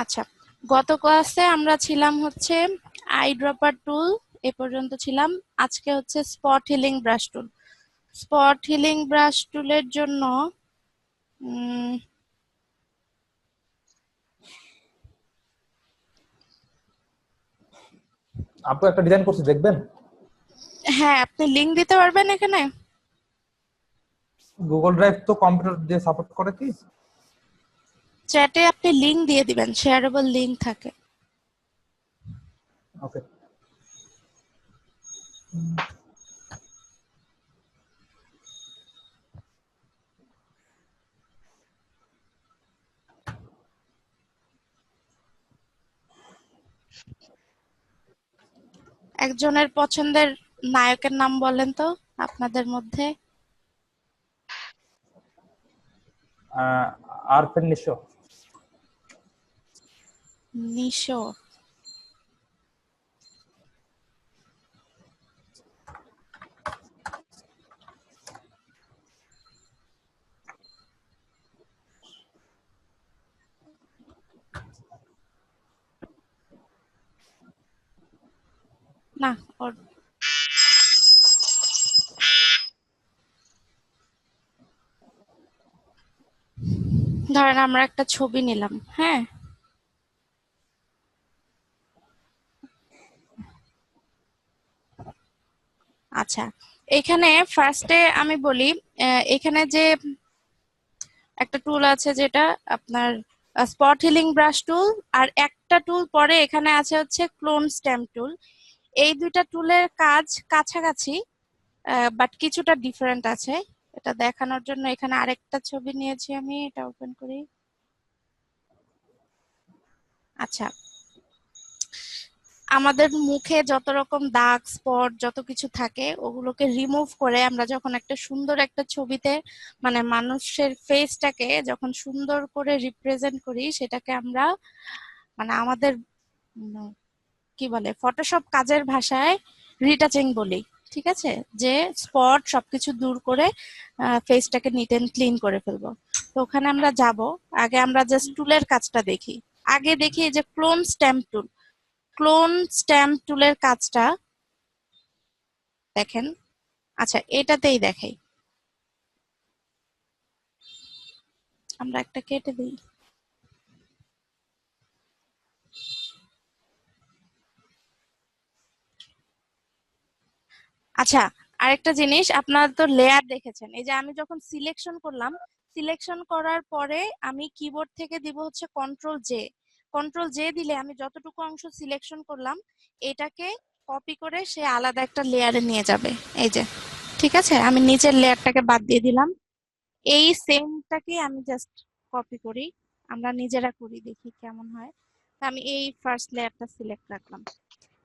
আচ্ছা, গত ক্লাসে আমরা ছিলাম হচ্ছে আই ড্রপার টুল, এ পর্যন্ত ছিলাম। আজকে হচ্ছে স্পট হিলিং ব্রাশ টুল। স্পট হিলিং ব্রাশ টুলের জন্য উম, আপু একটা ডিজাইন করছি, দেখবেন? হ্যাঁ, আপনি লিংক দিতে পারবেন এখানে? গুগল ড্রাইভ তো কম্পিউটার দিয়ে সাপোর্ট করে কি? চ্যাটে আপনি লিংক দিয়ে দিবেন, শেয়ারেবল লিংক থাকে। ওকে। একজনের পছন্দের নায়কের নাম বলেন তো আপনাদের মধ্যে। আরফেন নিশো। নিশো। না, ওর ধরেন আমরা একটা ছবি নিলাম, হ্যাঁ। আচ্ছা, এখানে ফার্স্টে আমি বলি, এখানে যে একটা টুল আছে যেটা আপনার স্পট হিলিং ব্রাশ টুল, আর একটা টুল পরে এখানে আছে হচ্ছে ক্লোন স্ট্যাম্প টুল। এই দুইটা টুলের কাজ কাছাকাছি, বাট কিছুটা ডিফারেন্ট আছে। এটা দেখানোর জন্য এখানে আরেকটা ছবি নিয়েছি আমি, এটা ওপেন করি। আচ্ছা, আমাদের মুখে যত রকম দাগ স্পট যত কিছু থাকে ওগুলোকে রিমুভ করে আমরা যখন একটা সুন্দর একটা ছবিতে মানে মানুষের ফেসটাকে যখন সুন্দর করে রিপ্রেজেন্ট করি, সেটাকে আমরা মানে আমাদের উম, কি বলে ফটোশপ কাজের ভাষায় রিটাচিং বলি। ঠিক আছে, যে স্পট সবকিছু দূর করে ফেসটাকে নিট এন্ড ক্লিন করে ফেলবো। তো ওখানে আমরা যাব, আগে আমরা জাস্ট টুলের কাজটা দেখি। আগে দেখি এই যে ক্লোন স্ট্যাম্প টুল। ক্লোন স্ট্যাম্প টুলের কাজটা দেখেন। আচ্ছা, এটাতেই দেখাই, আমরা একটা কেটে দিই। আচ্ছা, আরেকটা জিনিস, আপনারা তো লেয়ার দেখেছেন, এই যে আমি যখন সিলেকশন করলাম, সিলেকশন করার পরে আমি কিবোর্ড থেকে দিব হচ্ছে কন্ট্রোল জে। কন্ট্রোল জে দিলে আমি যতটুকু অংশ সিলেকশন করলাম এটাকে কপি করে সে আলাদা একটা লেয়ারে নিয়ে যাবে। এই যে, ঠিক আছে, আমি নিচের লেয়ারটাকে বাদ দিয়ে দিলাম। এই সেমটাকে আমি জাস্ট কপি করি, আমরা নিজেরা করি, দেখি কেমন হয়। তো আমি এই ফার্স্ট লেয়ারটা সিলেক্ট রাখলাম।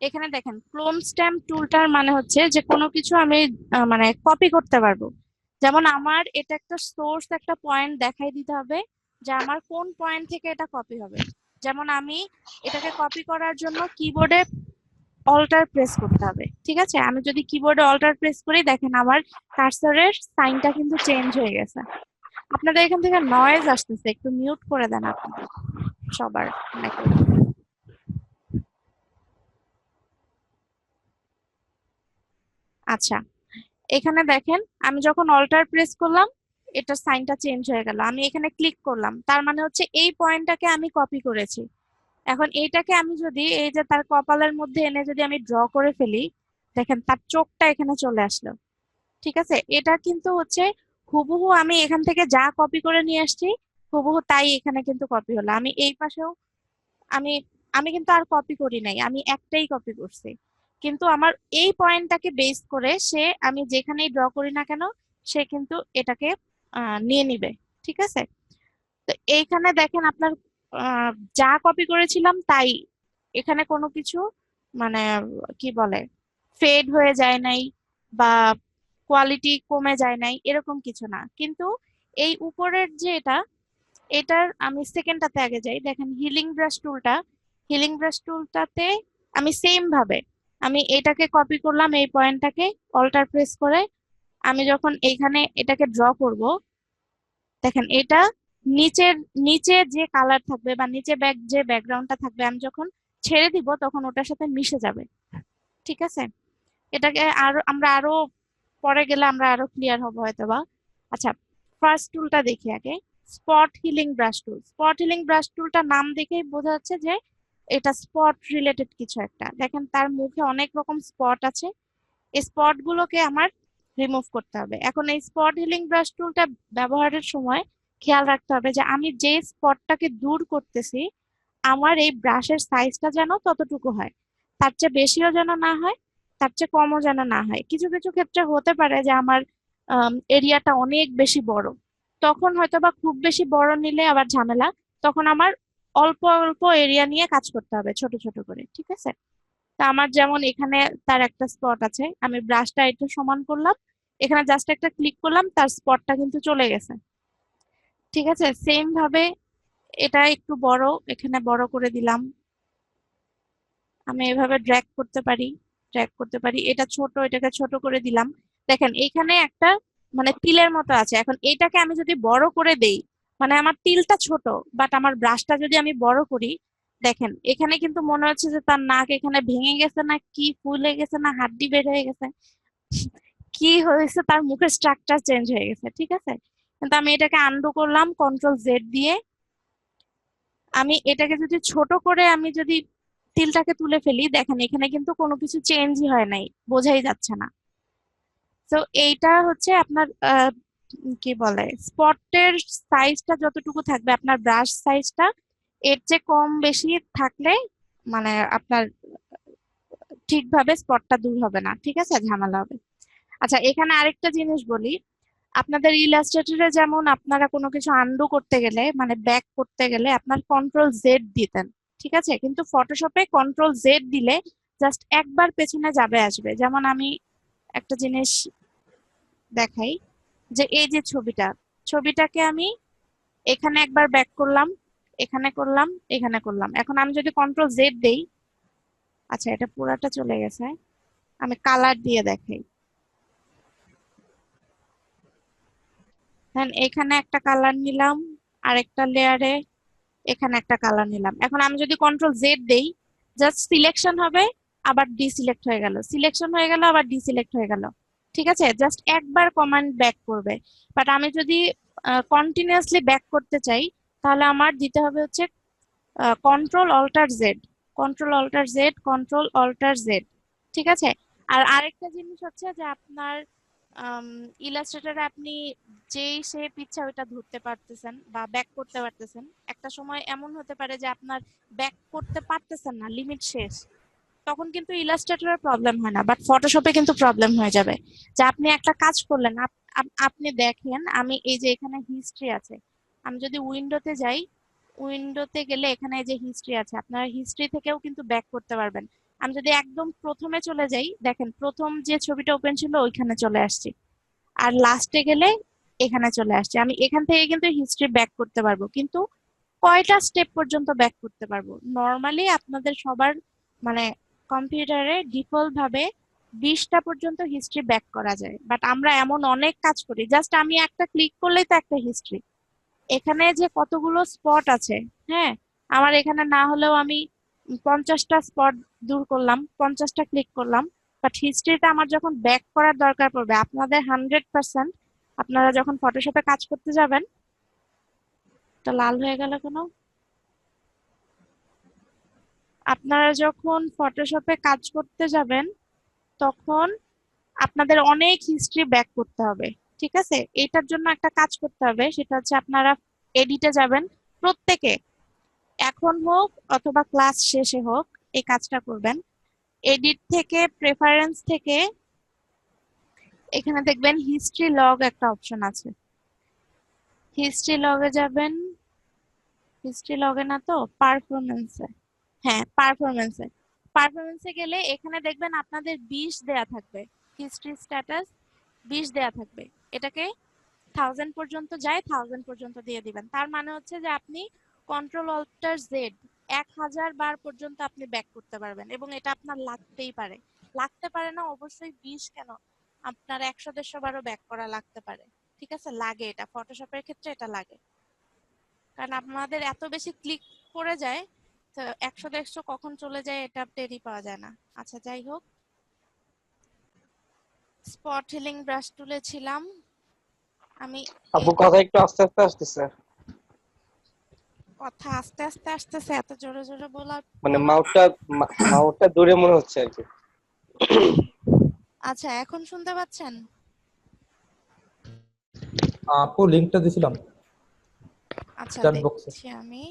এখানে দেখেন ক্লোন স্ট্যাম্প টুলটার মানে হচ্ছে যে কোনো কিছু আমি মানে কপি করতে পারবো। যেমন আমার এটা একটা সোর্স, একটা পয়েন্ট দেখাই দিতে হবে যে আমার কোন পয়েন্ট থেকে এটা কপি হবে। যেমন আমি এটাকে কপি করার জন্য কিবোর্ডে অল্টার প্রেস করতে হবে। ঠিক আছে, আমি যদি কিবোর্ডে অল্টার প্রেস করি, দেখেন আমার কার্সরের সাইনটা কিন্তু চেঞ্জ হয়ে গেছে। আপনাদের এখান থেকে নয়েজ আসতেছে, একটু মিউট করে দেন আপনাদের সবার মাইক্রোফোন। আচ্ছা, এখানে দেখেন আমি যখন অল্টার প্রেস করলাম এটার সাইনটা চেঞ্জ হয়ে গেল। আমি এখানে ক্লিক করলাম, তার মানে হচ্ছে এই পয়েন্টটাকে আমি কপি করেছি। এখন এইটাকে আমি যদি এই যে তার কপালের মধ্যে এনে যদি আমি ড্র করে ফেলি, দেখেন তার চোখটা এখানে চলে আসলো। ঠিক আছে, এটা কিন্তু হচ্ছে হুবহু আমি এখান থেকে যা কপি করে নিয়ে আসছি হুবহু তাই এখানে কিন্তু কপি হলো। আমি এই পাশেও আমি আমি কিন্তু আর কপি করি নাই, আমি একটাই কপি করছি। কিন্তু আমার এই পয়েন্টটাকে বেস করে সে আমি যেখানেই ড্র করি না কেন সে কিন্তু এটাকে নিয়ে নিবে। ঠিক আছে, তো এইখানে দেখেন আপনার আহ, যা কপি করেছিলাম তাই এখানে কোনো কিছু মানে কি বলে ফেড হয়ে যায় নাই বা কোয়ালিটি কমে যায় নাই, এরকম কিছু না। কিন্তু এই উপরের যে এটার আমি সেকেন্ডটাতে আগে যাই, দেখেন হিলিং ব্রাশ টুলটা। হিলিং ব্রাশ টুলটাতে আমি সেম ভাবে আমি এটাকে কপি করলাম, এই পয়েন্টটাকে অল্টার প্রেস করে আমি যখন এইখানে এটাকে ড্র করব, দেখেন এটা নিচের নিচে যে কালার থাকবে বা নিচে যে ব্যাকগ্রাউন্ডটা থাকবে আমি যখন ছেড়ে দিব তখন ওটার সাথে মিশে যাবে। ঠিক আছে, এটাকে আমরা আরো পরে গেলে আমরা আরো ক্লিয়ার হবো হয়তোবা। আচ্ছা, ফার্স্ট টুলটা দেখি আগে। স্পট হিলিং ব্রাশ টুল। স্পট হিলিং ব্রাশ টুলটা নাম দেখেই বোঝা যাচ্ছে যে এটা স্পট রিলেটেড কিছু একটা। দেখেন তার মুখে অনেক রকম স্পট আছে, এই স্পট গুলোকে আমার রিমুভ করতে হবে। এখন এই স্পট হিলিং ব্রাশ টুলটা ব্যবহারের সময় খেয়াল রাখতে হবে যে আমি যে স্পটটাকে দূর করতেছি আমার এই ব্রাশের সাইজটা যেন ততটুকু হয়, তার চেয়ে বেশিও যেন না হয়, তার চেয়ে কমও যেন না হয়। কিছু কিছু ক্ষেত্রে হতে পারে যে আমার এরিয়াটা অনেক বেশি বড়, তখন হয়তো বা খুব বেশি বড় নিলে আবার ঝামেলা, তখন আমার অল্প অল্প এরিয়া নিয়ে কাজ করতে হবে ছোট ছোট করে। ঠিক আছে, তা আমার যেমন এখানে তার একটা স্পট আছে, আমি ব্রাশটা একটু সমান করলাম, এখানে জাস্ট একটা ক্লিক করলাম, তার স্পটটা কিন্তু চলে গেছে। ঠিক আছে, সেম ভাবে এটা একটু বড়, এখানে বড় করে দিলাম, আমি এভাবে ড্র্যাগ করতে পারি, ড্র্যাগ করতে পারি। এটা ছোট, এটাকে ছোট করে দিলাম। দেখেন এখানে একটা মানে তিলের মতো আছে, এখন এটাকে আমি যদি বড় করে দেই, মানে আমার তিলটা ছোট বাট আমার ব্রাশটা যদি আমি বড় করি, দেখেন এখানে কিন্তু মনে হচ্ছে যে তার নাক এখানে ভেঙে গেছে, না কি ফুলে গেছে, না হাড্ডি বের হয়ে গেছে, কি হয়েছে, তার মুখের স্ট্রাকচার চেঞ্জ হয়ে গেছে। ঠিক আছে, কিন্তু আমি এটাকে আনডু করলাম কন্ট্রোল জেড দিয়ে। আমি এটাকে যদি ছোট করে আমি যদি তিলটাকে তুলে ফেলি, দেখেন এখানে কিন্তু কোনো কিছু চেঞ্জই হয় নাই, বোঝাই যাচ্ছে না। তো এইটা হচ্ছে আপনার কি বলে স্পটের সাইজটা যতটুকু থাকবে, আপনার ব্রাশ সাইজটা এর চেয়ে কম বেশি থাকলে মানে আপনার ঠিকভাবে স্পটটা দূর হবে না। ঠিক আছে, ঝামেলা হবে। আচ্ছা, এখানে আরেকটা জিনিস বলি, আপনাদের ইলাস্ট্রেটরে যেমন আপনারা কোনো কিছু আনডু করতে গেলে মানে ব্যাক করতে গেলে আপনার কন্ট্রোল জেড দিতেন। ঠিক আছে, কিন্তু ফটোশপে কন্ট্রোল জেড দিলে জাস্ট একবার পেছনে যাবে আসবে। যেমন আমি একটা জিনিস দেখাই, যে এই যে ছবিটাকে আমি এখানে একবার ব্যাক করলাম, এখানে করলাম, এখানে করলাম, এখন আমি যদি কন্ট্রোল জেড দেই, আচ্ছা এটা পুরাটা চলে গেছে, আমি কালার দিয়ে দেখাই। দেন এখানে একটা কালার নিলাম, আরেকটা লেয়ারে এখানে একটা কালার নিলাম। এখন আমি যদি কন্ট্রোল জেড দেই, জাস্ট সিলেকশন হবে, আবার ডিসিলেক্ট হয়ে গেল, সিলেকশন হয়ে গেল, আবার ডিসিলেক্ট হয়ে গেল। ঠিক আছে, জাস্ট একবার কমান্ড ব্যাক করবে। বাট আমি যদি কন্টিনিউয়াসলি ব্যাক করতে চাই, তাহলে আমার দিতে হবে হচ্ছে control alt Z, control alt Z, control alt Z. ঠিক আছে, আর আরেকটা জিনিস হচ্ছে যে আপনার ইলাস্ট্রেটরে আপনি যেই শেপ ইচ্ছা ওইটা ধরতে পারতেছেন বা ব্যাক করতে পারতেছেন। একটা সময় এমন হতে পারে যে আপনার ব্যাক করতে পারতেছেন না, লিমিট শেষ, তখন কিন্তু ইলাস্ট্রেটরের প্রবলেম হয় না, বাট ফটোশপে কিন্তু প্রবলেম হয়ে যাবে। যে আপনি একটা কাজ করলেন, আপনি দেখেন আমি এই যে এখানে হিস্ট্রি আছে, আমি যদি উইন্ডোতে যাই, উইন্ডোতে গেলে এখানে এই যে হিস্ট্রি আছে, আপনারা হিস্ট্রি থেকেও কিন্তু ব্যাক করতে পারবেন। আমি যদি একদম প্রথমে চলে যাই, দেখেন প্রথম যে ছবিটা ওপেন ছিল ওইখানে চলে আসছি, আর লাস্টে গেলে এখানে চলে আসছে। আমি এখান থেকে কিন্তু হিস্ট্রি ব্যাক করতে পারবো, কিন্তু কয়টা স্টেপ পর্যন্ত ব্যাক করতে পারবো? নর্মালি আপনাদের সবার মানে কম্পিউটারে ডিফল্ট ভাবে 20টা পর্যন্ত হিস্ট্রি ব্যাক করা যায়, বাট আমরা এমন অনেক কাজ করি, জাস্ট আমি একটা ক্লিক করলেই তো একটা হিস্ট্রি। এখানে যে কতগুলো স্পট আছে, হ্যাঁ, আমার এখানে না হলেও আমি 50টা স্পট দূর করলাম, 50টা ক্লিক করলাম, বাট হিস্ট্রিটা আমার যখন ব্যাক করার দরকার পড়বে, আপনাদের 100% আপনারা যখন ফটোশপে কাজ করতে যাবেন, তো লাল হয়ে গেল কেন, আপনারা যখন ফটোশপে কাজ করতে যাবেন তখন আপনাদের অনেক হিস্ট্রি ব্যাক করতে হবে। ঠিক আছে, এটার জন্য একটা কাজ করতে হবে, সেটা হচ্ছে আপনারা এডিটে যাবেন প্রত্যেকে, এখন হোক অথবা ক্লাস শেষে হোক, এই কাজটা করবেন। এডিট থেকে প্রেফারেন্স থেকে এখানে দেখবেন হিস্ট্রি লগ একটা অপশন আছে, হিস্ট্রি লগে যাবেন, হিস্ট্রি লগে না তো পারফরমেন্সে, হ্যাঁ পারফরমেন্সে, পারফরমেন্সে গেলে এখানে দেখবেন আপনাদের 20 দেয়া থাকবে, হিস্ট্রি স্ট্যাটাস 20 দেয়া থাকবে। এটাকে 1000 পর্যন্ত যায়, 1000 পর্যন্ত দিয়ে দিবেন। তার মানে হচ্ছে যে আপনি কন্ট্রোল অল্টার জেড 1000 বার পর্যন্ত আপনি ব্যাক করতে পারবেন, এবং এটা আপনার লাগতেই পারে। লাগতে পারে না অবশ্যই 20 কেন, আপনার 100-150 বারও ব্যাক করা লাগতে পারে। ঠিক আছে, লাগে, এটা ফটোশপের ক্ষেত্রে এটা লাগে। কারণ আপনাদের এত বেশি ক্লিক করে যায়, তো 100-150 কখন চলে যায় এটা টেরই পাওয়া যায় না। আচ্ছা যাই হোক, স্পট হিলিং ব্রাশ টুলে ছিলাম আমি। আপু এই কথা একটু আস্তে আস্তে আসতেছে, কথা আস্তে আস্তে আসতেছে, এত জোরে জোরে মানে বলার। মাউথটা দূরে মনে হচ্ছে আর কি। আচ্ছা এখন শুনতে পাচ্ছেন? আপু লিংকটা দিছিলাম আচ্ছা চ্যাট বক্সে। দেখছি আমি।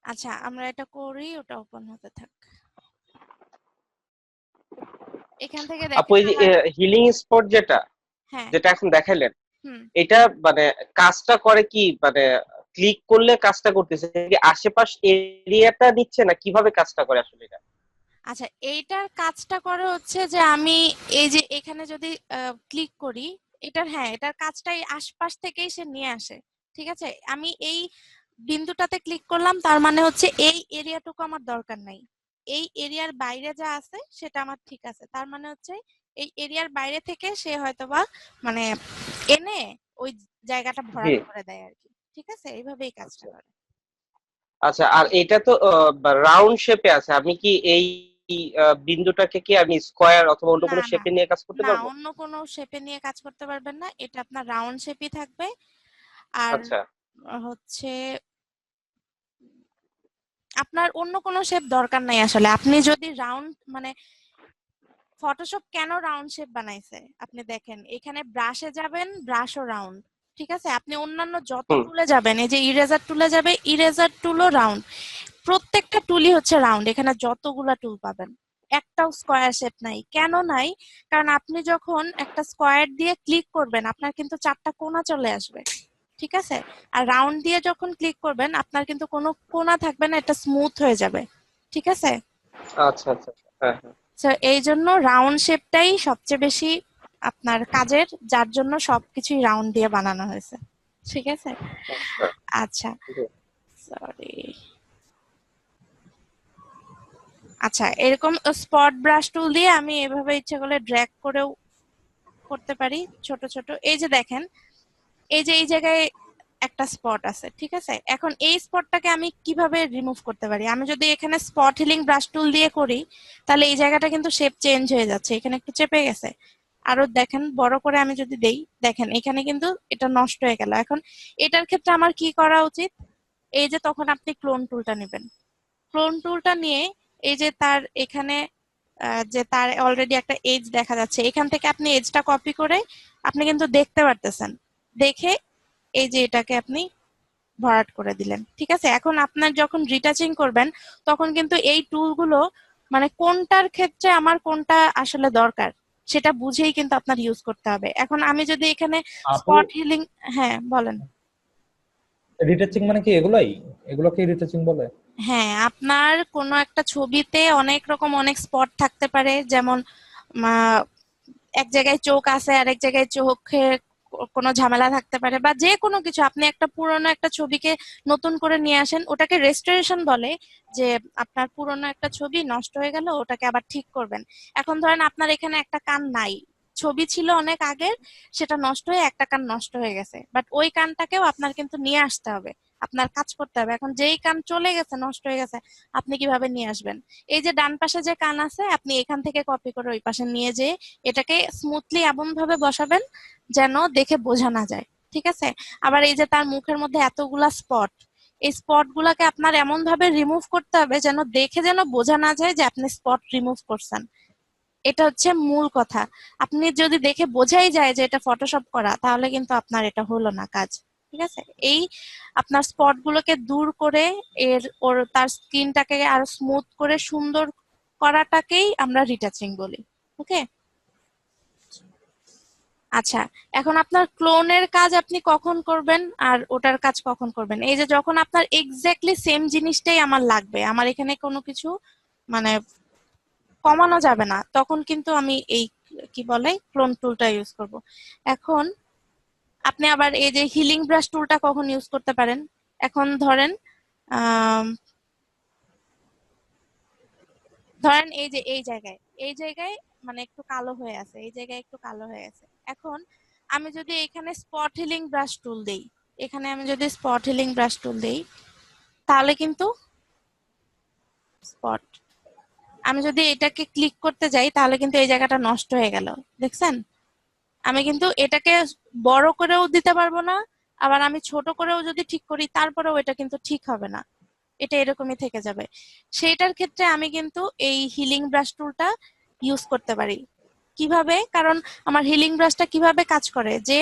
আচ্ছা আমরা এটা করি, ওটা ওপেন হতে থাক। এখান থেকে আপু দেখেন এই যে আমার। হিলিং স্পট যেটা হ্যাঁ। যেটা এখন দেখাইলেন, হুম। এটা মানে কাজটা করে কি, মানে ক্লিক করলে কাজটা করতেছে কি আশেপাশ এরিয়াটা নিচ্ছে না, কিভাবে কাজটা করে আসলে এটা? আচ্ছা এইটার কাজটা করে হচ্ছে যে আমি এই যে এখানে যদি ক্লিক করি, এটার হ্যাঁ এটার কাজটাই আশপাশ থেকেই সে নিয়ে আসে। ঠিক আছে, আমি এই বিন্দুটাতে ক্লিক করলাম, তার মানে হচ্ছে এই এরিয়াটুকু আমার দরকার নাই। এই এরিয়ার বাইরে যা আছে সেটা আমার ঠিক আছে, তার মানে হচ্ছে এই এরিয়ার বাইরে থেকে সে হয়তোবা মানে এনে ওই জায়গাটা জি। ভরাট করে দেয় আর কি। ঠিক আছে, এইভাবেই কাজটা আচ্ছা করে। আচ্ছা, আর এটা তো রাউন্ড শেপে আছে, আমি কি এই বিন্দুটাকে কি আমি স্কোয়ার অথবা অন্য না কোনো না শেপে নিয়ে কাজ করতে না, পারবো? অন্য কোনো শেপে নিয়ে কাজ করতে পারবেন না, এটা আপনার রাউন্ড শেপই থাকবে। আর আচ্ছা হচ্ছে আপনার অন্য কোনো শেপ দরকার নাই আসলে। আপনি যদি রাউন্ড মানে ফটোশপ কেন রাউন্ড শেপ বানাইছে আপনি দেখেন, এখানে ব্রাশে যাবেন, ব্রাশও রাউন্ড। ঠিক আছে, আপনি অন্যান্য যত হুম। টুলে যাবেন, এই যে ইরেজার টুলে যাবে, ইরেজার টুলও রাউন্ড। প্রত্যেকটা টুলই হচ্ছে রাউন্ড, এখানে যতগুলা টুল পাবেন একটাও স্কোয়ার শেপ নাই। কেন নাই? কারণ আপনি যখন একটা স্কোয়ার দিয়ে ক্লিক করবেন আপনার কিন্তু 4টা কোণা চলে আসবে। ঠিক আছে, আর রাউন্ড দিয়ে যখন ক্লিক করবেন আপনার কিন্তু কোনো কোণা থাকবে না, এটা স্মুথ হয়ে যাবে। ঠিক আছে, আচ্ছা আচ্ছা, হ্যাঁ হ্যাঁ। তো এই জন্য রাউন্ড শেপটাই সবচেয়ে বেশি আপনার কাজের, যার জন্য সবকিছুই রাউন্ড দিয়ে বানানো হয়েছে। ঠিক আছে। আচ্ছা আচ্ছা জি। সরি। আচ্ছা এরকম স্পট ব্রাশ টুল দিয়ে আমি এভাবে ইচ্ছে করলে ড্র্যাগ করেও করতে পারি ছোট ছোট। এই যে দেখেন, এই যে এই জায়গায় একটা স্পট আছে। ঠিক আছে, এখন এই স্পটটাকে আমি কিভাবে রিমুভ করতে পারি? আমি যদি এখানে স্পট হিলিং ব্রাশ টুল দিয়ে করি, তাহলে এই জায়গাটা কিন্তু শেপ চেঞ্জ হয়ে যাচ্ছে, এখানে একটু চেপে গেছে। আরো দেখেন বড় করে আমি যদি দেই, দেখেন এখানে কিন্তু এটা নষ্ট হয়ে গেল। এখন এটার ক্ষেত্রে আমার কি করা উচিত? এই যে তখন আপনি ক্লোন টুলটা নেবেন। ক্লোন টুলটা নিয়ে এই যে তার এখানে যে তার অলরেডি একটা এজ দেখা যাচ্ছে, এখান থেকে আপনি এজটা কপি করে আপনি কিন্তু দেখতে পারতেছেন। দেখে এই যে এটাকে আপনি ভরাট করে দিলেন। ঠিক আছে, এখন আপনার যখন রিটাচিং করবেন তখন কিন্তু এই টুলগুলো মানে কোনটার ক্ষেত্রে আমার কোনটা আসলে দরকার সেটা বুঝেই কিন্তু আপনার ইউজ করতে হবে। এখন আমি যদি এখানে আপু স্পট হিলিং, হ্যাঁ বলেন। রিটাচিং মানে কি এগুলাই? এগুলোকে রিটাচিং বলে? হ্যাঁ, আপনার কোনো একটা ছবিতে অনেক রকম অনেক স্পট থাকতে পারে, যেমন আহ, এক জায়গায় চোখ আছে আর এক জায়গায় চোখে কোনো ঝামেলা থাকতে পারে, বা যে কোনো কিছু আপনি একটা পুরনো একটা ছবিকে নতুন করে নিয়ে আসেন, ওটাকে রেস্টোরেশন বলে। যে আপনার পুরনো একটা ছবি নষ্ট হয়ে গেল, ওটাকে আবার ঠিক করবেন। এখন ধরেন আপনার এখানে একটা কান নাই, ছবি ছিল অনেক আগের, সেটা নষ্ট হয়ে একটা কান নষ্ট হয়ে গেছে, বাট ওই কানটাকেও আপনার কিন্তু নিয়ে আসতে হবে, আপনার কাজ করতে হবে। এখন যেই কান চলে গেছে, নষ্ট হয়ে গেছে, আপনি কিভাবে নিয়ে আসবেন? এই যে ডান পাশে যে কান আছে, আপনি এখান থেকে কপি করে ওই পাশে নিয়ে যেয়ে এটাকে স্মুথলি এমন ভাবে বসাবেন যেন দেখে বোঝা না যায়। ঠিক আছে, আবার এই যে তার মুখের মধ্যে এতগুলা স্পট, এই স্পট গুলাকে আপনার এমন ভাবে রিমুভ করতে হবে যেন দেখে যেন বোঝা না যায় যে আপনি স্পট রিমুভ করছেন। এটা হচ্ছে মূল কথা। আপনি যদি দেখে বোঝাই যায় যে এটা ফটোশপ করা, তাহলে কিন্তু আপনার এটা হলো না কাজ। ঠিক আছে, এই আপনার স্পট গুলোকে দূর করে তার স্কিনটাকে আরো স্মুথ করে সুন্দর করাটাকেই আমরা রিটাচিং বলি। ওকে। আচ্ছা, এখন আপনার ক্লোনের কাজ আপনি কখন করবেন আর ওটার কাজ কখন করবেন? এই যে যখন আপনার এক্স্যাক্টলি সেম জিনিসটাই আমার লাগবে, আমার এখানে কোনো কিছু মানে কমানো যাবে না, তখন কিন্তু আমি এই কি বলে ক্লোন টুলটা ইউজ করব। এখন আপনি আবার এই যে হিলিং ব্রাশ টুলটা কখন ইউজ করতে পারেন? এখন ধরেন আম, ধরেন এই যে এই জায়গায় মানে একটু কালো হয়ে আছে, এই জায়গায় একটু কালো হয়ে আছে। এখন আমি যদি এখানে স্পট হিলিং ব্রাশ টুল দেই, এখানে আমি যদি স্পট হিলিং ব্রাশ টুল দেই তাহলে কিন্তু স্পট, আমি যদি এটাকে ক্লিক করতে যাই তাহলে কিন্তু এই জায়গাটা নষ্ট হয়ে গেল, দেখছেন? আমি কিন্তু এটাকে বড় করেও দিতে পারবো না, আবার আমি ছোট করেও যদি ঠিক করি তারপরেও এটা কিন্তু ঠিক হবে না, এটা এরকমই থেকে যাবে। সেইটার ক্ষেত্রে আমি কিন্তু এই হিলিং ব্রাশ টুলটা ইউজ করতে পারি। কিভাবে? কারণ আমার হিলিং ব্রাশটা কিভাবে কাজ করে, যে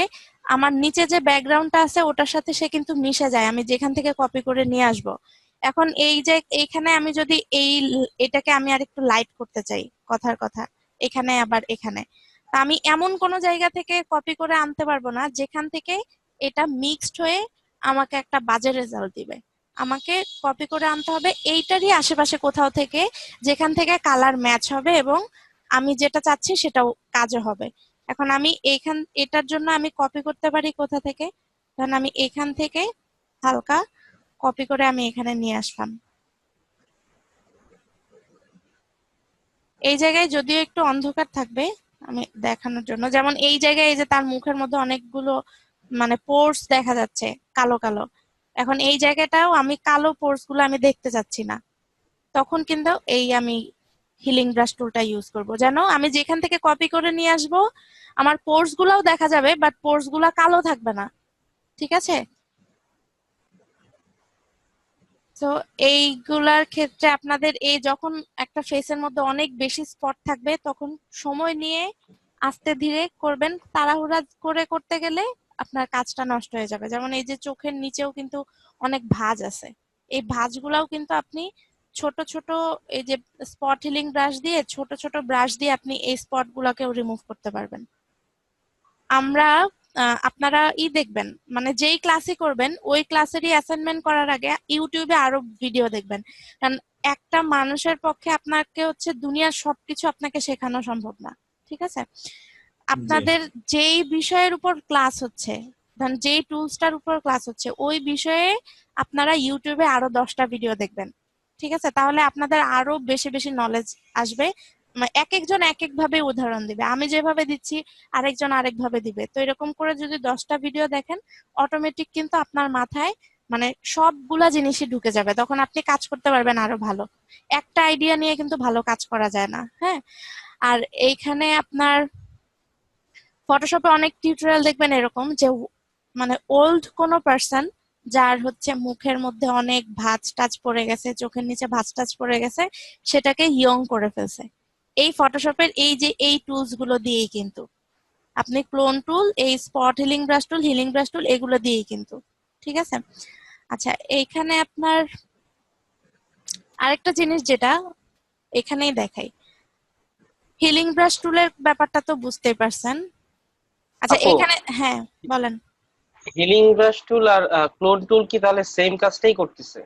আমার নিচে যে ব্যাকগ্রাউন্ডটা আছে ওটার সাথে সে কিন্তু মিশে যায়, আমি যেখান থেকে কপি করে নিয়ে আসব। এখন এই যে এইখানে আমি যদি এটাকে আমি আর একটু লাইট করতে চাই, কথার কথা, এখানে আবার এখানে, তা আমি এমন কোনো জায়গা থেকে কপি করে আনতে পারবো না যেখান থেকে এটা মিক্সড হয়ে আমাকে একটা বাজে রেজাল্ট দিবে। আমাকে কপি করে আনতে হবে এইটারই আশেপাশে কোথাও থেকে, যেখান থেকে কালার ম্যাচ হবে এবং আমি যেটা চাচ্ছি সেটাও কাজে হবে। এখন আমি এটার জন্য আমি কপি করতে পারি কোথা থেকে, ধরেন আমি এখান থেকে হালকা কপি করে আমি এখানে নিয়ে আসলাম। এই জায়গায় যদিও একটু অন্ধকার থাকবে আমি দেখানোর জন্য, যেমন এই জায়গায় এই যে তার মুখের মধ্যে অনেকগুলো মানে পোর্স দেখা যাচ্ছে কালো কালো, এখন এই জায়গাটাও আমি কালো পোর্স গুলো আমি দেখতে চাচ্ছি না, তখন কিন্তু এই আমি হিলিং ব্রাশ টুলটা ইউজ করব, যেন আমি যেখান থেকে কপি করে নিয়ে আসব আমার পোর্স গুলাও দেখা যাবে বাট পোর্স গুলা কালো থাকবে না, ঠিক আছে? তো এইগুলার ক্ষেত্রে আপনাদের এই যখন একটা ফেসের মধ্যে অনেক বেশি স্পট থাকবে তখন সময় নিয়ে আস্তে ধীরে করবেন, তাড়াহুড়া করে করতে গেলে আপনার কাজটা নষ্ট হয়ে যাবে। যেমন এই যে চোখের নিচেও কিন্তু অনেক ভাঁজ আছে, এই ভাঁজগুলাও কিন্তু আপনি ছোট ছোট এই যে স্পট হিলিং ব্রাশ দিয়ে, ছোট ছোট ব্রাশ দিয়ে আপনি এই স্পট গুলাকেও রিমুভ করতে পারবেন। আমরা আপনারা দেখবেন, মানে যেই ক্লাসই করবেন ওই ক্লাসেরই অ্যাসাইনমেন্ট করার আগে ইউটিউবে আরো ভিডিও দেখবেন, কারণ একটা মানুষের পক্ষে আপনাকে হচ্ছে দুনিয়ার সবকিছু আপনাকে শেখানো সম্ভব না, ঠিক আছে? জি আপনাদের যেই বিষয়ের উপর ক্লাস হচ্ছে, ধরেন যেই টুলসটার উপর ক্লাস হচ্ছে ওই বিষয়ে আপনারা ইউটিউবে আরো 10টা ভিডিও দেখবেন, ঠিক আছে? তাহলে আপনাদের আরো বেশি বেশি নলেজ আসবে। এক একজন এক এক ভাবে উদাহরণ দিবে, আমি যেভাবে দিচ্ছি আরেকজন আরেক ভাবে দিবে, তো এরকম করে যদি 10টা ভিডিও দেখেন অটোমেটিক কিন্তু আপনার মাথায় মানে সবগুলা জিনিসই ঢুকে যাবে, তখন আপনি কাজ করতে পারবেন আরো ভালো। একটা আইডিয়া নিয়ে কিন্তু ভালো কাজ করা যায় না, হ্যাঁ? আর এইখানে আপনার ফটোশপে অনেক টিউটোরিয়াল দেখবেন এরকম যে মানে ওল্ড কোনো পার্সন যার হচ্ছে মুখের মধ্যে অনেক ভাঁজ টাচ পড়ে গেছে, চোখের নিচে ভাঁজ টাচ পড়ে গেছে, সেটাকে ইয়ং করে ফেলছে এই ফটোশপের এই যে এই টুলস গুলো দিয়েই কিন্তু। আপনি ক্লোন টুল, এই স্পট হিলিং ব্রাশ টুল এগুলো দিয়েই কিন্তু, ঠিক আছে? আচ্ছা, এইখানে আপনার আরেকটা জিনিস যেটা এখানেই দেখাই, হিলিং ব্রাশ টুলের ব্যাপারটা তো বুঝতেই পারছেন। আচ্ছা আপু, এইখানে, হ্যাঁ বলেন। হিলিং ব্রাশ টুল আর ক্লোন টুল কি তাহলে সেম কাজটাই করতেছে?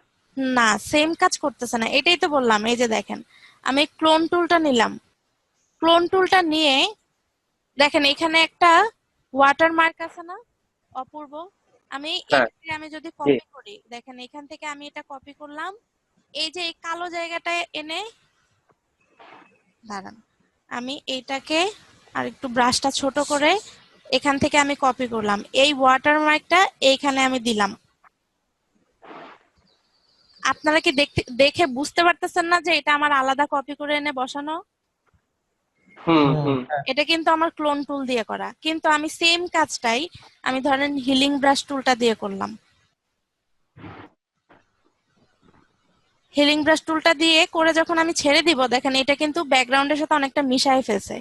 না, সেম কাজ করতেছে না, এটাই তো বললাম। এই যে দেখেন আমি ক্লোন টুলটা নিলাম, ক্লোন টুলটা নিয়ে দেখেন এখানে একটা ওয়াটারমার্ক আছে না, অপূর্ব, আমি হ্যাঁ। এটাকে আমি যদি জি। কপি করি, দেখেন এখান থেকে আমি এটা কপি করলাম, এই যে এই কালো জায়গাটায় এনে দাঁড়ান, আমি এইটাকে আর একটু ব্রাশটা ছোট করে এখান থেকে আমি কপি করলাম, এই ওয়াটারমার্কটা এইখানে আমি দিলাম। আপনারা কি দেখতে দেখে বুঝতে পারতেছেন না যে এটা আমার আলাদা কপি করে এনে বসানো? হুম হুম। এটা কিন্তু আমার ক্লোন টুল দিয়ে করা, কিন্তু আমি সেম কাজটাই আমি ধরেন হিলিং ব্রাশ টুলটা দিয়ে করলাম। হিলিং ব্রাশ টুলটা দিয়ে করে যখন আমি ছেড়ে দিব দেখেন এটা কিন্তু ব্যাকগ্রাউন্ডের সাথে অনেকটা মিশায় ফেলছে,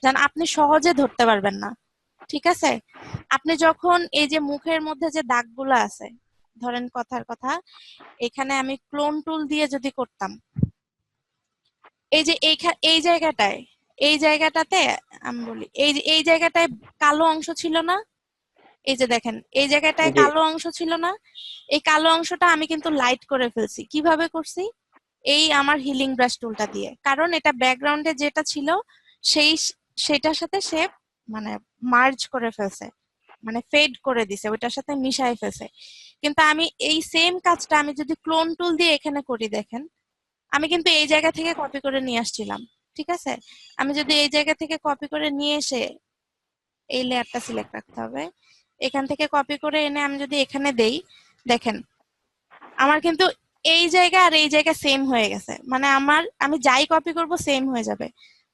যেন আপনি সহজে ধরতে পারবেন না, ঠিক আছে? আপনি যখন এই যে মুখের মধ্যে যে দাগগুলো আছে, ধরেন কথার কথা এখানে আমি ক্লোন টুল দিয়ে যদি করতাম, এই যে এই জায়গাটায়, এই জায়গাটাতে আমি বলি এই যে এই জায়গাটায় কালো অংশ ছিল না, এই যে দেখেন এই জায়গাটায় জি। কালো অংশ ছিল না, এই কালো অংশটা আমি কিন্তু লাইট করে ফেলছি। কিভাবে করছি? এই আমার হিলিং ব্রাশ টুলটা দিয়ে, কারণ এটা ব্যাকগ্রাউন্ডে যেটা ছিল সেই সেটার সাথে সে মানে মার্জ করে ফেলছে, মানে ফেড করে দিছে, ওইটার সাথে মিশায় ফেলছে। কিন্তু আমি এই সেম কাজটা আমি যদি ক্লোন টুল দিয়ে এখানে করি, দেখেন আমি কিন্তু এই জায়গা থেকে কপি করে নিয়ে আসছিলাম, ঠিক আছে? আমি যদি এই জায়গা থেকে কপি করে নিয়ে এসে এই লেয়ারটা সিলেক্ট রাখতে হবে, এখান থেকে কপি করে এনে আমি যদি এখানে দেই, দেখেন আমার কিন্তু এই জায়গা আর এই জায়গা সেম হয়ে গেছে, মানে আমি যাই কপি করব সেম হয়ে যাবে।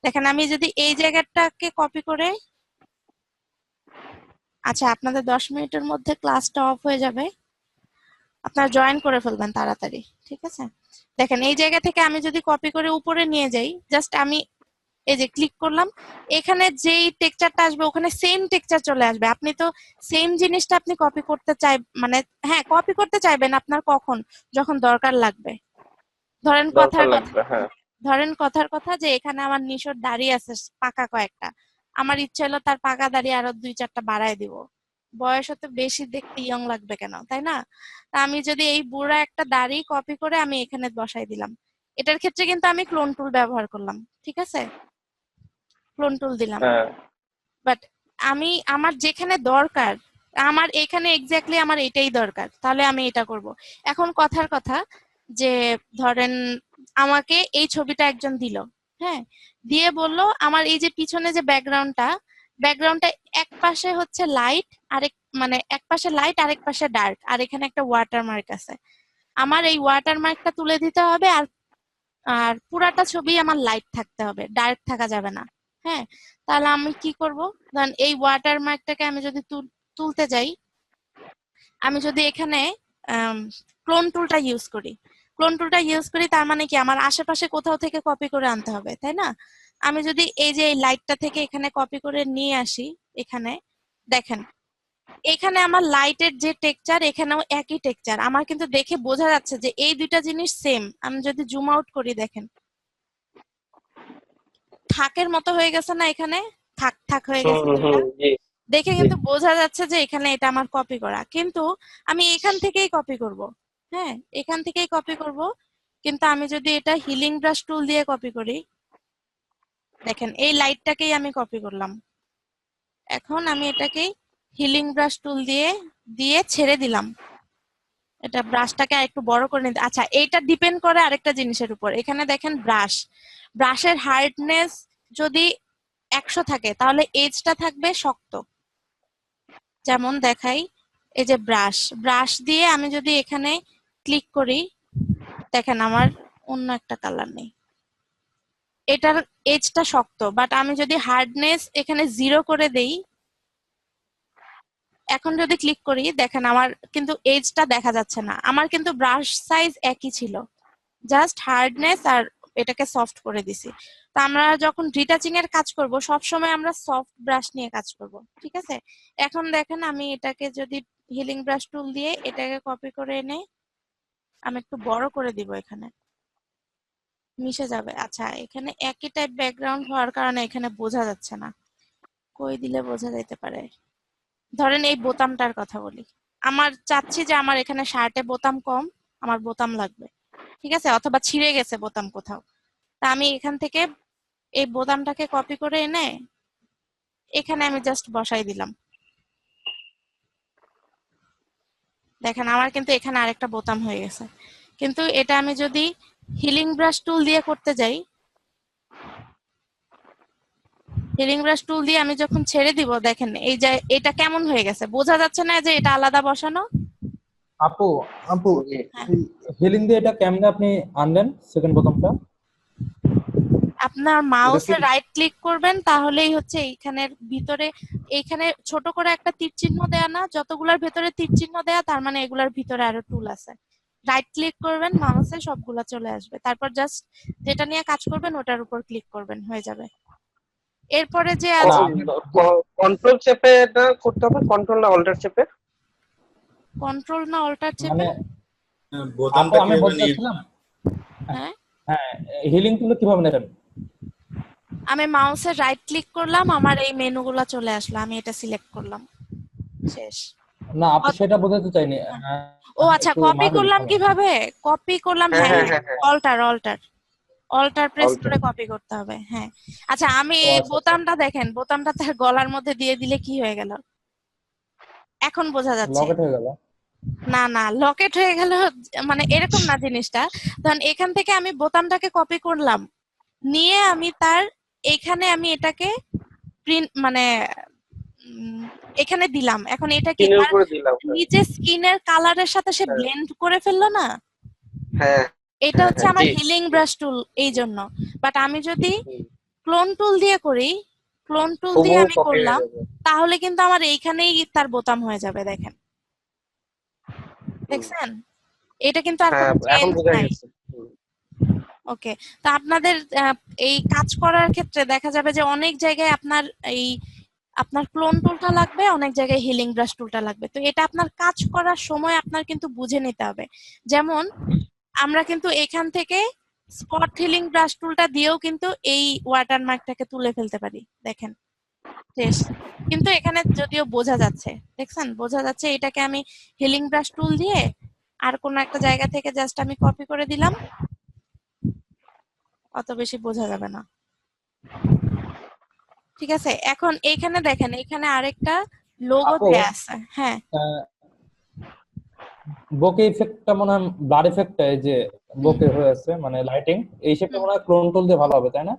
দেখেন আমি যদি এই জায়গাটাকে কপি করে, আচ্ছা আপনাদের 10 মিনিটের মধ্যে ক্লাসটা অফ হয়ে যাবে, আপনারা জয়েন করে ফেলবেন তাড়াতাড়ি, ঠিক আছে? দেখেন এই জায়গা থেকে আমি যদি কপি করে উপরে নিয়ে যাই, জাস্ট আমি এই যে ক্লিক করলাম, এখানে যেই টেক্সচারটা আসবে ওখানে সেম টেক্সচার চলে আসবে। আপনি তো সেম জিনিসটা আপনি কপি করতে মানে হ্যাঁ কপি করতে চাইবেন আপনার কখন, যখন দরকার লাগবে। ধরেন দরকার কথার কথা, লাগবে, হ্যাঁ। ধরেন কথার কথা যে এখানে আমার নিশোর দাড়ি আছে পাকা কয়েকটা, আমার ইচ্ছে হলো তার পাকা দাড়ি আরো 2-4টা বাড়ায় দিব। বয়স হতে বেশি দেখতে ইয়ং লাগবে কেন, তাই না? তা আমি যদি এই বুড়া একটা দাড়ি কপি করে আমি এখানে বসাই দিলাম, এটার ক্ষেত্রে কিন্তু আমি ক্লোন টুল ব্যবহার করলাম, ঠিক আছে? ক্লোন টুল দিলাম, হ্যাঁ, বাট আমার যেখানে দরকার, আমার এখানে এক্স্যাক্টলি আমার এটাই দরকার, তাহলে আমি এটা করব। এখন কথার কথা যে ধরেন আমাকে এই ছবিটা একজন দিল, হ্যাঁ, দিয়ে বলল আমার এই যে পিছনে যে ব্যাকগ্রাউন্ডটা এক পাশে হচ্ছে লাইট, আরেক মানে এক পাশে লাইট আরেক পাশে ডার্ক, আর এখানে একটা ওয়াটারমার্ক আছে, আমার এই ওয়াটারমার্কটা তুলে দিতে হবে। আর আর পুরাটা ছবি আমার লাইট থাকতে হবে, ডার্ক থাকা যাবে না। হ্যাঁ, তাহলে আমি কি করব, ধরেন এই ওয়াটারমার্কটাকে আমি যদি তুলতে যাই, আমি যদি এখানে ক্লোন টুলটা ইউজ করি, তার মানে কি আমার আশেপাশে কোথাও থেকে কপি করে আনতে হবে, তাই না? আমি যদি এই যে এই লাইটটা থেকে এখানে কপি করে নিয়ে আসি, এখানে দেখেন এখানে আমার লাইটের যে টেক্সচার, এখানেও একই টেক্সচার, আমার কিন্তু দেখে বোঝা যাচ্ছে যে এই দুইটা জিনিস সেম। আমি যদি জুম আউট করি, দেখেন থাকের মতো হয়ে গেছে না, এখানে থাক থাক হয়ে হুম গেছে হুম দুইটা, হুম, জি দেখে জি। কিন্তু বোঝা যাচ্ছে যে এখানে এটা আমার কপি করা, কিন্তু আমি এখান থেকেই কপি করব। হ্যাঁ, এখান থেকেই কপি করব, কিন্তু আমি যদি এটা হিলিং ব্রাশ টুল দিয়ে কপি করি, দেখেন এই লাইটটাকেই আমি কপি করলাম, এখন আমি এটাকে হিলিং ব্রাশ টুল দিয়ে দিয়ে ছেড়ে দিলাম, এটা ব্রাশটাকে আরেকটু বড় করে নিতে। আচ্ছা, এইটা ডিপেন্ড করে আরেকটা জিনিসের উপর, এখানে দেখেন ব্রাশের হার্ডনেস যদি 100 থাকে তাহলে এজটা থাকবে শক্ত। যেমন দেখাই, এই যে ব্রাশ দিয়ে আমি যদি এখানে ক্লিক করি, দেখেন আমার অন্য একটা কালার নেই, এটার এজটা শক্ত, বাট আমি যদি হার্ডনেস এখানে 0 করে দেই, এখন যদি ক্লিক করি, দেখেন আমার কিন্তু এজটা দেখা যাচ্ছে না, আমার কিন্তু ব্রাশ সাইজ একই ছিল, জাস্ট হার্ডনেস আর এটাকে সফট করে দিছি। তো আমরা যখন রিটাচিং এর কাজ করব সবসময় আমরা সফট ব্রাশ নিয়ে কাজ করব, ঠিক আছে? এখন দেখেন আমি এটাকে যদি হিলিং ব্রাশ টুল দিয়ে এটাকে কপি করে এনে আমি একটু বড় করে দিব, এখানে মিশে যাবে। আচ্ছা, এখানে একই টাইপ ব্যাকগ্রাউন্ড হওয়ার কারণে এখানে বোঝা যাচ্ছে না, কই দিলে বোঝা যেতে পারে? ধরেন এই বোতামটার কথা বলি, আমার চাচ্ছি যে আমার এখানে শার্টে বোতাম কম, আমার বোতাম লাগবে, ঠিক আছে? অথবা ছিঁড়ে গেছে বোতাম কোথাও, তা আমি এখান থেকে এই বোতামটাকে কপি করে এনে এখানে আমি জাস্ট বসাই দিলাম, দেখেন আমার কিন্তু এখানে আরেকটা বোতাম হয়ে গেছে। কিন্তু এটা আমি যদি হিলিং ব্রাশ টুল দিয়ে করতে যাই, হিলিং ব্রাশ টুল দিয়ে আমি যখন ছেড়ে দিব, দেখেন এই যে এটা কেমন হয়ে গেছে, বোঝা যাচ্ছে না যে এটা আলাদা বসানো? আপু আপু জি। হ্যাঁ, হিলিং দিয়ে এটা কেমনে আপনি আনলেন সেকেন্ড বোতামটা? আপনার এটা কি মাউসে রাইট ক্লিক করবেন, তাহলেই হচ্ছে এইখানের ভিতরে, এইখানে ছোট করে একটা তীর চিহ্ন দেয়া না, যতগুলার ভেতরে তীর চিহ্ন দেয়া তার মানে এগুলার ভিতরে আরো টুল আছে। রাইট ক্লিক করবেন মাউসে, সবগুলা চলে আসবে, তারপর জাস্ট যেটা নিয়ে কাজ করবেন ওটার উপর ক্লিক করবেন, হয়ে যাবে। এরপরে যে না আছে আপনি কন্ট্রোল চেপে না করতে হবে, কন্ট্রোল না অল্টার চেপে? কন্ট্রোল না অল্টার মানে চেপে, আপু বোতামটা আমি কিভাবে বলতে চাচ্ছিলাম, হ্যাঁ হ্যাঁ, হিলিং টুল কিভাবে নেবেন? আমি মাউসে রাইট ক্লিক করলাম, আমার এই মেনুগুলা চলে আসলো, আমি এটা সিলেক্ট করলাম, শেষ। না আপু সেটা বোঝাতে চাইনি, ও আচ্ছা, একটু কপি মার্কেট করলাম কিভাবে? কপি করলাম, হ্যাঁ হ্যাঁ হ্যাঁ হ্যাঁ, হ্যাঁ হ্যাঁ, alt alt alt press alt. করে কপি করতে হবে, হ্যাঁ। আচ্ছা, আমি ও এই আচ্ছা আচ্ছা, বোতামটা দেখেন, বোতামটা তার গলার মধ্যে দিয়ে দিলে কি হয়ে গেল, এখন বোঝা যাচ্ছে? লকেট হয়ে গেল। না না, লকেট হয়ে গেল মানে এরকম না জিনিসটা। ধরেন এখান থেকে আমি বোতামটাকে কপি করলাম, নিয়ে আমি তার এখানে আমি এটাকে প্রিন্ট মানে এখানে দিলাম, এখন এটা কি স্কিনের তার উপরে দিলাম। নিচে স্কিনের কালারের সাথে সে হ্যাঁ ব্লেন্ড করে ফেললো না? হ্যাঁ এটা হ্যাঁ হচ্ছে হ্যাঁ, আমার জি। হিলিং ব্রাশ টুল এই জন্য। বাট আমি যদি হুম, ক্লোন টুল দিয়ে করি, ক্লোন টুল দিয়ে হুবহু আমি কপি হয়ে করলাম, যাবে। তাহলে কিন্তু আমার এইখানেই তার বোতাম হয়ে যাবে, দেখেন, হুম, দেখছেন? এটা কিন্তু আর হ্যাঁ কোনো এখন চেঞ্জ বোঝা নাই। গেছে। হুম, ওকে, তো আপনাদের এই কাজ করার ক্ষেত্রে দেখা যাবে যে অনেক জায়গায় আপনার এই আপনার ক্লোন টুলটা লাগবে, অনেক জায়গায় হিলিং ব্রাশ টুলটা লাগবে। তো এটা আপনার কাজ করার সময় আপনার কিন্তু বুঝে নিতে হবে। যেমন আমরা কিন্তু এখান থেকে স্পট হিলিং ব্রাশ টুলটা দিয়েও কিন্তু এই ওয়াটারমার্কটাকে তুলে ফেলতে পারি, দেখেন, শেষ। কিন্তু এখানে যদিও বোঝা যাচ্ছে, দেখছেন, বোঝা যাচ্ছে এটাকে আমি হিলিং ব্রাশ টুল দিয়ে আর কোনো একটা জায়গা থেকে জাস্ট আমি কপি করে দিলাম, অত বেশি বোঝা যাবে না। ঠিক আছে, এখন এইখানে দেখেন, এখানে আরেকটা লোগো আপু, দেয়া আছে। হ্যাঁ, বোকে ইফেক্টটা মনে হয় ব্লাড ইফেক্ট, এই যে হুম, বোকে হয়েছে মানে লাইটিং, এই শেপটা হুম। মনে হয় ক্লোন টুল দিয়ে ভালো হবে, তাই না?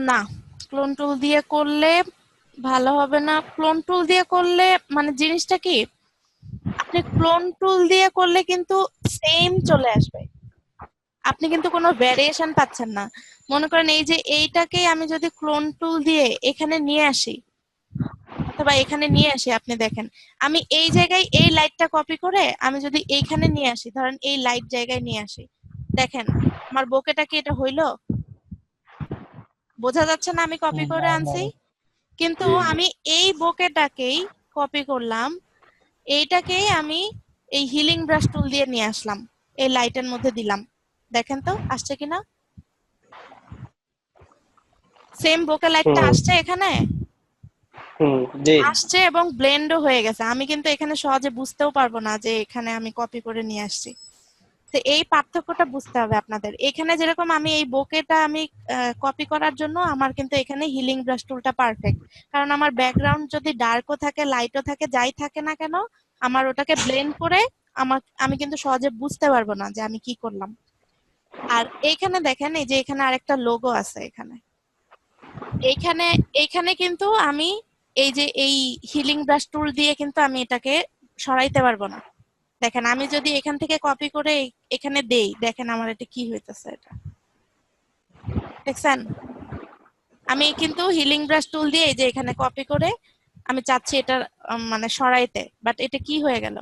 না, ক্লোন টুল দিয়ে করলে ভালো হবে না। ক্লোন টুল দিয়ে করলে মানে জিনিসটা কি, আপনি ক্লোন টুল দিয়ে করলে কিন্তু সেম চলে আসবে, আপনি কিন্তু কোনো ভ্যারিয়েশন পাচ্ছেন না। মনে করেন এই যে এইটাকেই আমি যদি ক্লোন টুল দিয়ে এখানে নিয়ে আসি অথবা এখানে নিয়ে আসি, আপনি দেখেন, আমি এই জায়গায় এই লাইটটা কপি করে আমি যদি এইখানে নিয়ে আসি, ধরেন এই লাইট জায়গায় নিয়ে আসি, দেখেন আমার বোকেটা কি এটা হইলো? বোঝা যাচ্ছে না আমি কপি করে না, না, আনছি? না। কিন্তু জি জি। আমি এই বোকেটাকেই কপি করলাম, এইটাকেই আমি এই হিলিং ব্রাশ টুল দিয়ে নিয়ে আসলাম, এই লাইটের মধ্যে দিলাম, দেখেন তো আসছে কিনা? সেম বোকে লাইটটা হুম, আসছে এখানে, হুম, জি। আসছে এবং ব্লেন্ডও হয়ে গেছে। আমি কিন্তু এখানে সহজে বুঝতেও পারবো না যে এখানে আমি কপি করে নিয়ে আসছি। তো এই পার্থক্যটা বুঝতে হবে আপনাদের। এখানে যেরকম আমি এই বোকেটা আমি কপি করার জন্য আমার কিন্তু এখানে হিলিং ব্রাশ টুলটা পারফেক্ট, কারণ আমার ব্যাকগ্রাউন্ড যদি ডার্কও থাকে লাইটও থাকে যাই থাকে না কেন, আমার ওটাকে ব্লেন্ড করে আমি কিন্তু সহজে বুঝতে পারবো না যে আমি কি করলাম। আর এইখানে দেখেন, এই যে এখানে আরেকটা লোগো আছে, এখানে এইখানে এইখানে কিন্তু আমি এই যে এই হিলিং ব্রাশ টুল দিয়ে কিন্তু আমি এটাকে সরাইতে পারবো না। দেখেন আমি যদি এখান থেকে কপি করে এখানে দেই, দেখেন আমার এটা কি হইতেছে, এটা দেখছেন? আমি কিন্তু হিলিং ব্রাশ টুল দিয়ে এই যে এখানে কপি করে আমি চাচ্ছি এটা মানে সরাইতে, বাট এটা কি হয়ে গেল?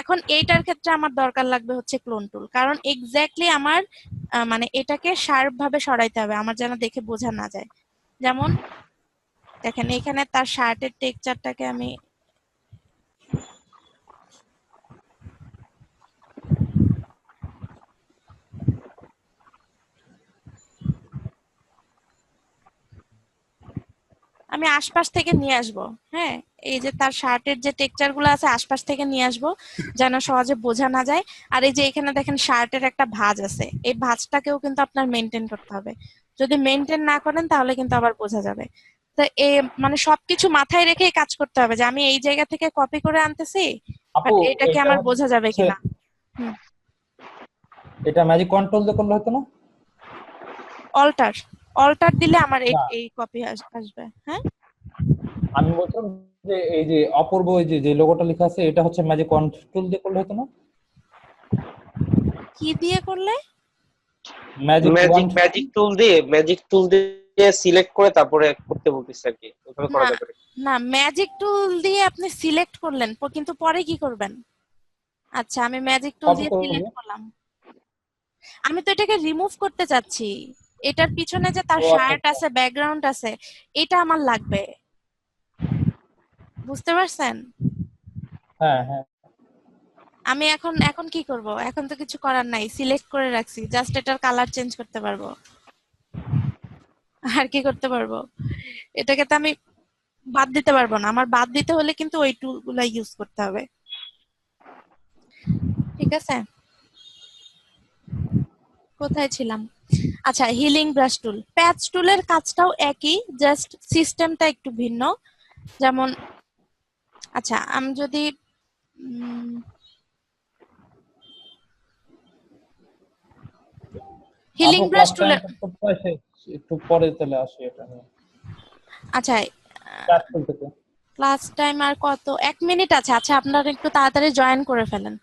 এখন এইটার ক্ষেত্রে আমার দরকার লাগবে হচ্ছে ক্লোন টুল, কারণ এক্স্যাক্টলি আমার মানে এটাকে শার্প ভাবে সরাইতে হবে, আমার যেন দেখে বোঝা না যায়। যেমন দেখেন এখানে তার শার্টের টেক্সচারটাকে আমি, আমি আশপাশ থেকে নিয়ে আসবো। হ্যাঁ, এই যে তার শার্টের যে টেক্সচার গুলো আছে আশপাশ থেকে নিয়ে আসবো, যেন সহজে বোঝা না যায়। আর এই যে এখানে দেখেন শার্টের একটা ভাঁজ আছে, এই ভাঁজটাকেও কিন্তু আপনার মেনটেন করতে হবে। যদি মেনটেন না করেন তাহলে কিন্তু আবার বোঝা যাবে। তো মানে সবকিছু মাথায় রেখেই কাজ করতে হবে যে আমি এই জায়গা থেকে কপি করে আনতেছি, আপু, বাট এটা কি এটা আমার বোঝা যাবে হচ্ছে, কিনা। হুম, এটা ম্যাজিক কন্ট্রোল দিয়ে করলে হতো না? অল্টার, অল্টার দিলে আমার এই না, এই কপি আসবে। হ্যাঁ, আমি বলছিলাম যে এই যে অপূর্ব, এই যে যে লোগোটা লেখা আছে, এটা হচ্ছে ম্যাজিক কন্ট্রোল দিয়ে করলে হতো না? কি দিয়ে করলে? Magic one. ম্যাজিক টুল দিয়ে সিলেক্ট করে তারপরে করতে বলতেছে আর কি, ওইভাবে করা না, যাবে না? না, ম্যাজিক টুল দিয়ে আপনি সিলেক্ট করলেন, কিন্তু পরে কি করবেন? আচ্ছা, আমি ম্যাজিক টুল কপি দিয়ে করবো। সিলেক্ট করলাম, আমি তো এটাকে রিমুভ করতে চাচ্ছি। এটার পিছনে যে তার ও আচ্ছা শার্ট আচ্ছা। আছে, ব্যাকগ্রাউন্ড আছে, এটা আমার লাগবে, বুঝতে পারছেন? হ্যাঁ হ্যাঁ। আমি এখন এখন কি করব? এখন তো কিছু করার নাই, সিলেক্ট করে রাখছি, জাস্ট এটার কালার চেঞ্জ করতে পারবো। আর কি করতে পারবো? এটাকে তো আমি বাদ দিতে পারবো না, আমার বাদ দিতে হলে কিন্তু ওই টুলগুলা ইউজ করতে হবে। ঠিক আছে, কোথায় ছিলাম? আচ্ছা, হিলিং ব্রাশ টুল, প্যাচ টুলের কাজটাও একই, জাস্ট সিস্টেমটা একটু ভিন্ন। যেমন আচ্ছা, আমি যদি হিলিং আপু, ব্রাশ ক্লাস টুলের, টাইমটা তো প্রায় শেষ, একটু পরে চলে আসি এটা নিয়ে। আচ্ছা, ক্লাস চলতেছে। ক্লাস টাইম আর কত, 1 মিনিট আছে। আচ্ছা আপনারা একটু তাড়াতাড়ি জয়েন করে ফেলেন।